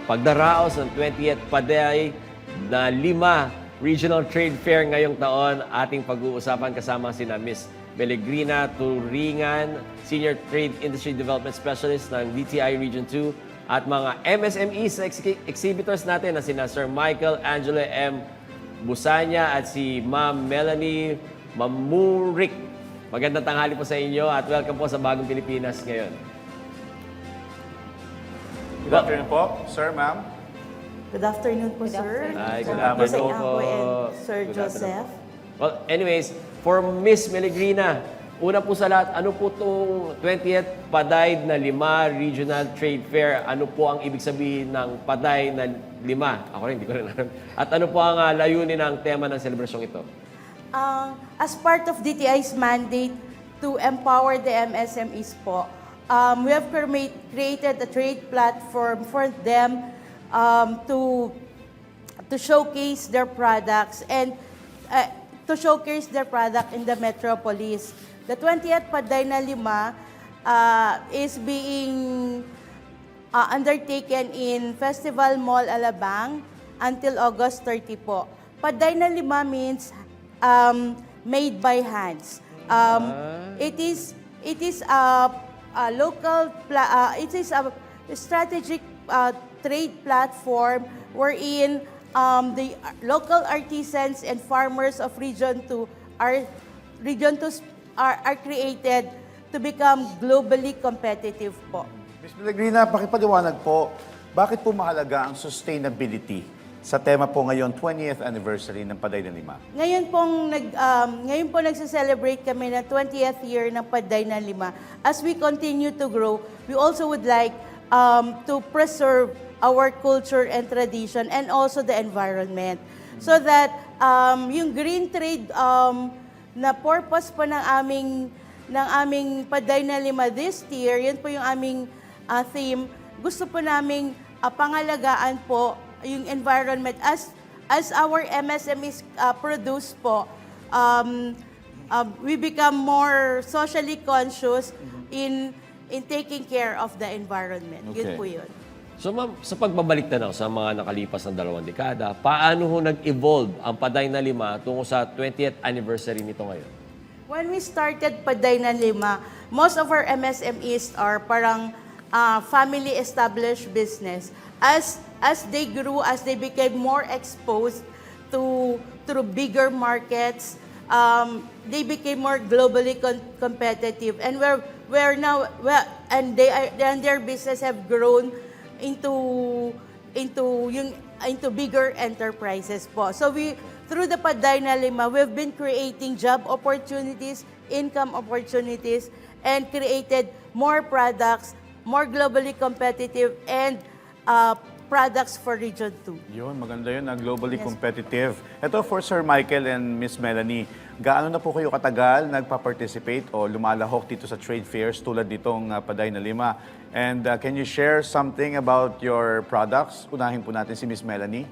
pagdaraos ng 20th Paday na 5 Regional Trade Fair ngayong taon. Ating pag-uusapan kasama sina Miss Belegrina Turingan, Senior Trade Industry Development Specialist ng DTI Region 2, at mga MSMEs na exhibitors natin na sina Sir Michael Angelo M. Busanya at si Ma'am Melanie Mamurik. Magandang tanghali po sa inyo at welcome po sa Bagong Pilipinas ngayon. Good afternoon po, sir, ma'am. Good afternoon po, sir. Hi, good Salamat afternoon sa po. Ako and Sir Good Joseph. Well, anyways, for Miss Belegrina, una po sa lahat, ano po itong 20th Paday na 5 Regional Trade Fair? Ano po ang ibig sabihin ng Paday na 5? Ako rin, hindi ko rin alam. At ano po ang layunin ng tema ng selebrasyong ito? As part of DTI's mandate to empower the MSMEs po, we have created a trade platform for them to showcase their products and to showcase their product in the metropolis. The 20th Paday na 5 is being undertaken in Festival Mall Alabang until August 30 po. Paday na 5 means made by hands. It is a local it is a strategic trade platform wherein the local artisans and farmers of Region 2 are created to become globally competitive po. Ms. Belegrina, pakipaliwanag po, bakit po mahalaga ang sustainability sa tema po ngayon, 20th anniversary ng Paday na 5? Ngayon po nagse-celebrate kami ng 20th year ng Paday na 5. As we continue to grow, we also would like to preserve our culture and tradition and also the environment. So that yung green trade na purpose po ng aming Paday na 5 this year, yun po yung aming theme. Gusto po naming pangalagaan po yung environment as our MSMEs produce po, we become more socially conscious in taking care of the environment. Okay. Yun po yun. So ma'am, sa pagbabalik tanaw sa mga nakalipas ng 2 dekada, paano ho nag-evolve ang Paday na 5 tungo sa 20th anniversary nito ngayon? When we started Paday na 5, most of our MSMEs are parang family established business. As they grew, as they became more exposed to bigger markets, they became more globally competitive, and their business have grown into bigger enterprises po. So through the Paday na 5, we've been creating job opportunities, income opportunities, and created more products, more globally competitive, and products for Region 2. Yun, maganda yun, globally Yes. competitive. Ito for Sir Michael and Miss Melanie, gaano na po kayo katagal nagpa-participate o lumalahok dito sa trade fairs tulad ditong Paday na 5? And can you share something about your products? Unahin po natin si Miss Melanie.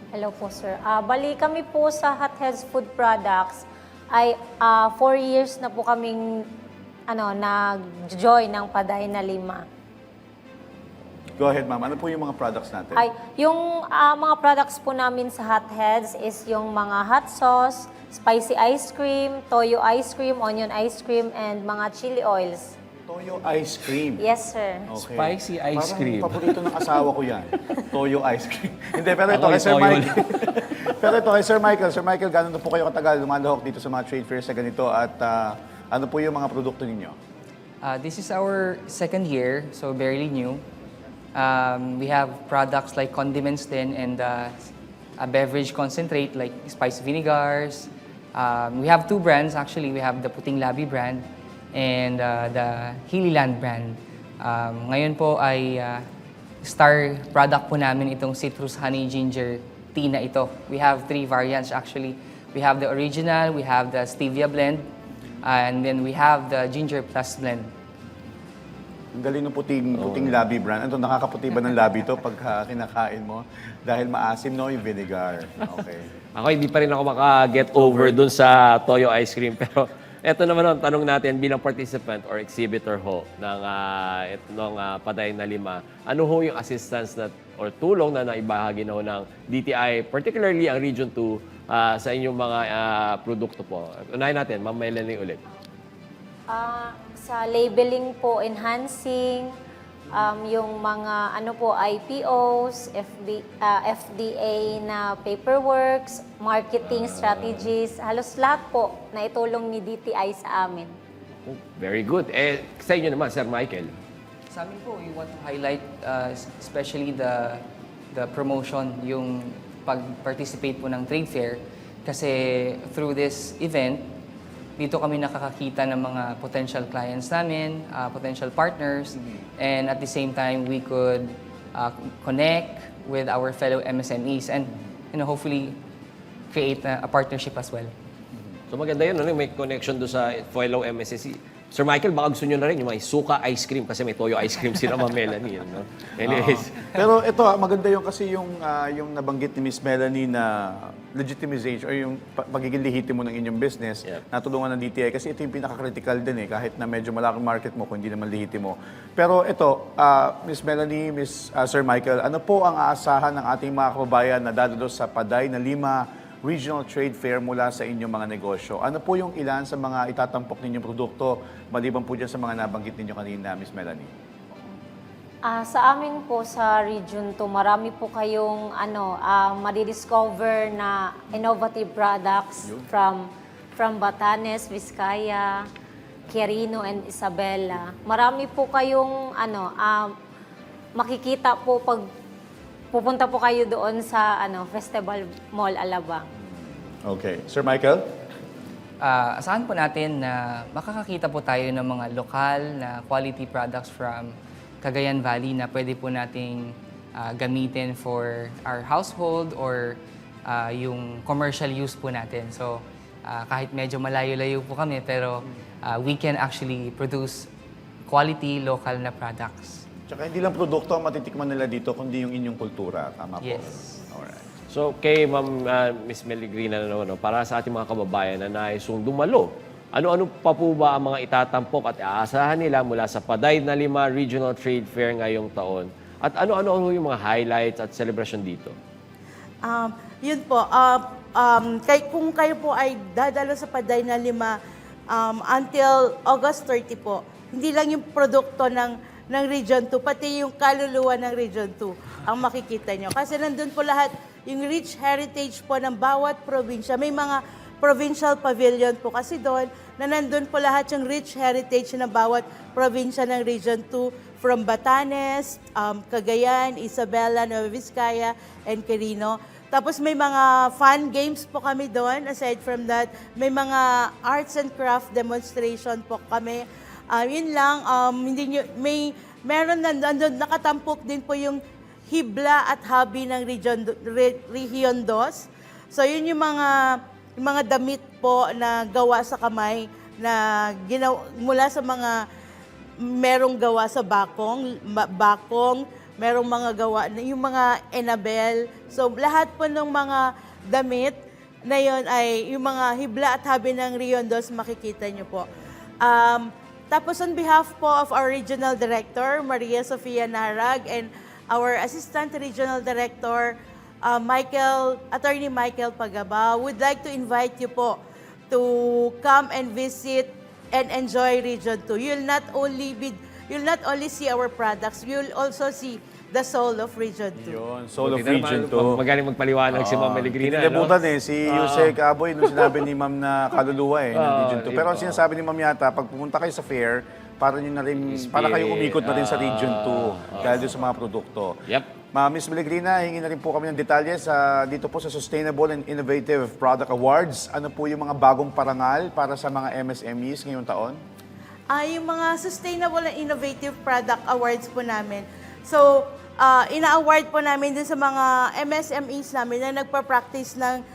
Hello po, sir. Bali kami po sa Hot Heads Food Products ay 4 years na po kaming nag-join ng Paday na 5. Go ahead, ma'am. Ano po yung mga products natin? Yung mga products po namin sa Hot Heads is yung mga hot sauce, spicy ice cream, toyo ice cream, onion ice cream, and mga chili oils. Toyo ice cream. Yes, sir. Okay. Spicy ice cream. Parang paborito ng asawa ko yan. Toyo ice cream. Hindi, pero ito Ako kay yung Sir toyo Michael. Pero ito kay Sir Michael. Sir Michael, gano'n na po kayo katagal lumalahok dito sa mga trade fairs na ganito at ano po yung mga produkto ninyo? This is our 2nd year, so barely new. We have products like condiments then and a beverage concentrate like spiced vinegars. We have 2 brands actually. We have the Puting Labi brand and the Hililand brand. Ngayon po ay star product po namin itong citrus honey ginger tea na ito. We have 3 variants actually. We have the original, we have the stevia blend, and then we have the ginger plus blend. Ang galing ng puting labi brand. Ano, nakakaputi ba ng labi to pag kinakain mo? Dahil maasim, no, yung vinegar. Okay. Ako hindi pa rin ako maka-get over dun sa toyo ice cream. Pero Ito naman ang tanong natin bilang participant or exhibitor ho ng Paday na Lima. Ano ho yung assistance or tulong na naibahagi na ho ng DTI, particularly ang Region 2, sa inyong mga produkto po? Unahin natin, Ma'am Melanie ulit. Sa labeling po, enhancing, yung mga IPOs, FDA na paperworks, marketing strategies, halos lahat po na itulong ni DTI sa amin. Oh, very good. Sa inyo naman, Sir Michael. Sa amin po, we want to highlight especially the promotion, yung pag-participate po ng trade fair. Kasi through this event, dito kami nakakakita ng mga potential clients namin, potential partners, and at the same time, we could connect with our fellow MSMEs and hopefully create a partnership as well. So maganda yun, may connection do sa fellow MSSC. Sir Michael, baka gusto nyo na rin yung may suka ice cream kasi may toyo ice cream sila, Ma'am Melanie. No? Anyways. Pero ito, maganda yung kasi yung nabanggit ni Miss Melanie na legitimization or yung pagiging lehitimo ng inyong business, Yep. natulungan ng DTI kasi ito yung pinaka-critical din kahit na medyo malaking market mo kung hindi naman lehitimo. Pero ito, Miss Melanie, Sir Michael, ano po ang aasahan ng ating mga kababayan na dadalo sa Paday na Lima Regional Trade Fair mula sa inyong mga negosyo? Ano po yung ilan sa mga itatampok ninyong produkto maliban po dyan sa mga nabanggit ninyo kanina, Miss Melanie? Sa amin po sa Region 2, marami po kayong madidiscover na innovative products from Batanes, Vizcaya, Quirino, and Isabela. Marami po kayong makikita po pag pupunta po kayo doon sa Festival Mall Alabang. Okay. Sir Michael? Asahan po natin na makakakita po tayo ng mga lokal na quality products from Cagayan Valley na pwede po nating gamitin for our household or yung commercial use po natin. So, kahit medyo malayo-layo po kami, pero we can actually produce quality local na products. Tsaka hindi lang produkto ang matitikman nila dito, kundi yung inyong kultura. Tama po. Yes. Alright. So, kay Ma'am Miss Meligrina naman, para sa ating mga kababayan na naisong dumalo, ano-ano pa po ba ang mga itatampok at aasahan nila mula sa Paday na Lima Regional Trade Fair ngayong taon? At ano-ano yung mga highlights at celebration dito? Yun po, kung kayo po ay dadalo sa Paday na Lima until August 30 po, hindi lang yung produkto ng Region 2, pati yung kaluluwa ng Region 2 ang makikita nyo. Kasi nandun po lahat yung rich heritage po ng bawat probinsya. May mga provincial pavilion po kasi doon na nandun po lahat yung rich heritage ng bawat probinsya ng Region 2 from Batanes, Cagayan, Isabela, Nueva Vizcaya, and Quirino. Tapos may mga fun games po kami doon. Aside from that, may mga arts and craft demonstration po kami. Yun lang, meron nandun, nakatampok din po yung hibla at hobby ng Region 2. So yun yung mga damit po na gawa sa kamay na mula sa mga merong gawa sa bakong, merong mga gawa, yung mga enabel. So lahat po ng mga damit na yun ay yung mga hibla at hobby ng Region 2, makikita nyo po. Tapos on behalf po of our Regional Director, Maria Sofia Narag, and our Assistant Regional Director, Attorney Michael Pagaba, would like to invite you po to come and visit and enjoy Region 2. You'll not only see our products, you'll also see the soul of Region 2. Yun, Soul of Buti na Region naman, 2. Magaling magpaliwanag si Ma'am Meligrina. Kinilibutan si Jose Caboy nung sinabi ni Ma'am na kaluluwa ng Region 2. Pero ang iba. sinasabi ni Ma'am yata, pag pumunta kayo sa fair, para kayo umikot na rin sa Region 2 dahil doon sa mga produkto. Yep. Miss Meligrina, hingi na rin po kami ng detalye dito po sa Sustainable and Innovative Product Awards. Ano po yung mga bagong parangal para sa mga MSMEs ngayong taon? Yung mga Sustainable and Innovative Product Awards po namin. So, ina-award po namin din sa mga MSMEs namin na nagpa-practice ng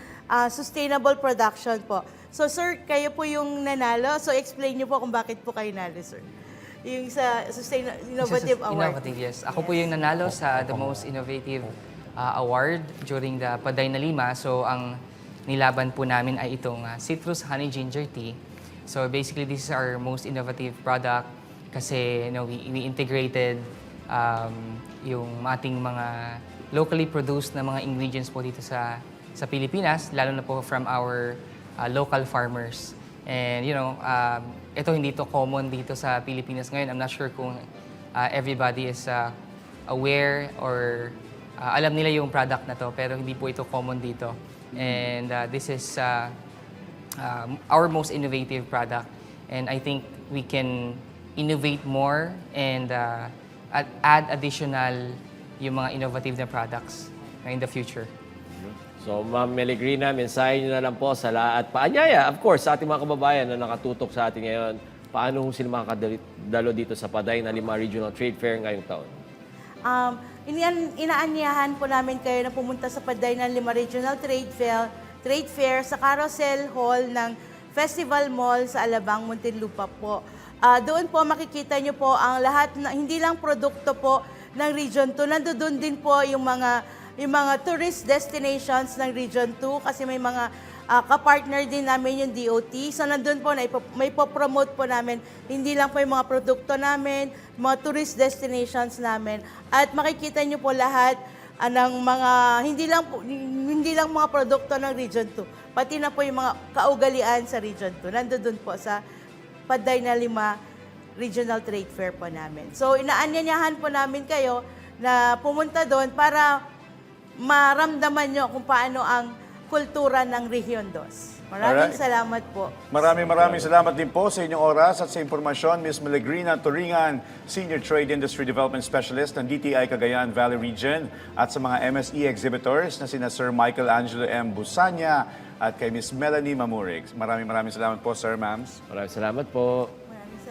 sustainable production po. So, sir, kayo po yung nanalo. So, explain niyo po kung bakit po kayo nalo, sir. Yung sa Innovative Award. Innovative, yes. Ako po yung nanalo sa the most innovative award during the Paday na Lima. So, ang nilaban po namin ay itong Citrus Honey Ginger Tea. So basically, this is our most innovative product kasi we integrated yung ating mga locally produced na mga ingredients po dito sa Pilipinas, lalo na po from our local farmers. And ito hindi to common dito sa Pilipinas ngayon. I'm not sure kung everybody is aware or alam nila yung product na to, pero hindi po ito common dito. And this is our most innovative product. And I think we can innovate more and add additional yung mga innovative na products in the future. So, Ma'am Melegrina, mensahe nyo na lang po sa lahat. Paanyaya, of course, sa ating mga kababayan na nakatutok sa atin ngayon, paano sila makakadalo dito sa Paday na 5 Regional Trade Fair ngayong taon? Inaanyahan po namin kayo na pumunta sa Paday ng 5 Regional Trade Fair sa Carousel Hall ng Festival Mall sa Alabang, Muntinlupa po. Doon po makikita nyo po ang lahat, hindi lang produkto po ng Region 2, nandoon din po yung mga tourist destinations ng Region 2 kasi may mga kapartner din namin yung DOT. So nandun po, may po-promote po namin, hindi lang po yung mga produkto namin, mga tourist destinations namin. At makikita nyo po lahat ng mga, hindi lang mga produkto ng Region 2, pati na po yung mga kaugalian sa Region 2. Nandun po sa Paday na 5 Regional Trade Fair po namin. So inaanyayahan po namin kayo na pumunta doon para maramdaman nyo kung paano ang kultura ng Region 2. Maraming salamat po. Maraming salamat din po sa inyong oras at sa impormasyon, Ms. Melegrina Turingan, Senior Trade Industry Development Specialist ng DTI Cagayan Valley Region, at sa mga MSE exhibitors na sina Sir Michael Angelo M. Busanya at kay Ms. Melanie Mamurig. Maraming salamat po, Sir, Ma'ams. Maraming salamat po.